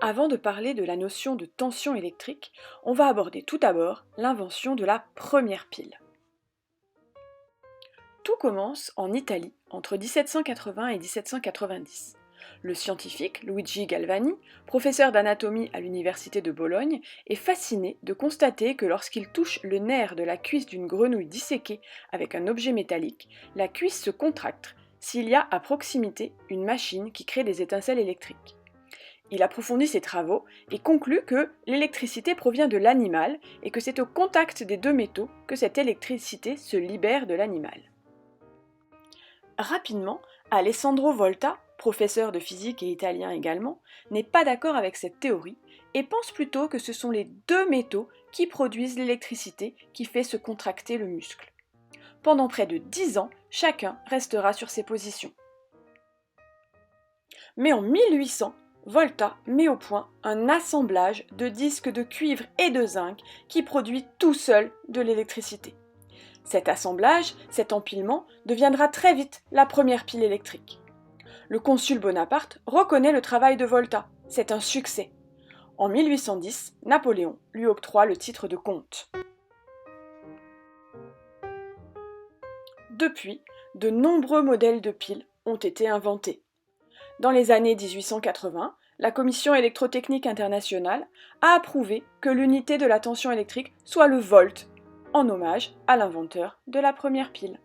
Avant de parler de la notion de tension électrique, on va aborder tout d'abord l'invention de la première pile. Tout commence en Italie entre 1780 et 1790. Le scientifique Luigi Galvani, professeur d'anatomie à l'université de Bologne, est fasciné de constater que lorsqu'il touche le nerf de la cuisse d'une grenouille disséquée avec un objet métallique, la cuisse se contracte s'il y a à proximité une machine qui crée des étincelles électriques. Il approfondit ses travaux et conclut que l'électricité provient de l'animal et que c'est au contact des deux métaux que cette électricité se libère de l'animal. Rapidement, Alessandro Volta, professeur de physique et italien également, n'est pas d'accord avec cette théorie et pense plutôt que ce sont les deux métaux qui produisent l'électricité qui fait se contracter le muscle. Pendant près de 10 ans, chacun restera sur ses positions. Mais en 1800, Volta met au point un assemblage de disques de cuivre et de zinc qui produit tout seul de l'électricité. Cet assemblage, cet empilement, deviendra très vite la première pile électrique. Le consul Bonaparte reconnaît le travail de Volta, c'est un succès. En 1810, Napoléon lui octroie le titre de comte. Depuis, de nombreux modèles de piles ont été inventés. Dans les années 1880, la Commission électrotechnique internationale a approuvé que l'unité de la tension électrique soit le volt, en hommage à l'inventeur de la première pile.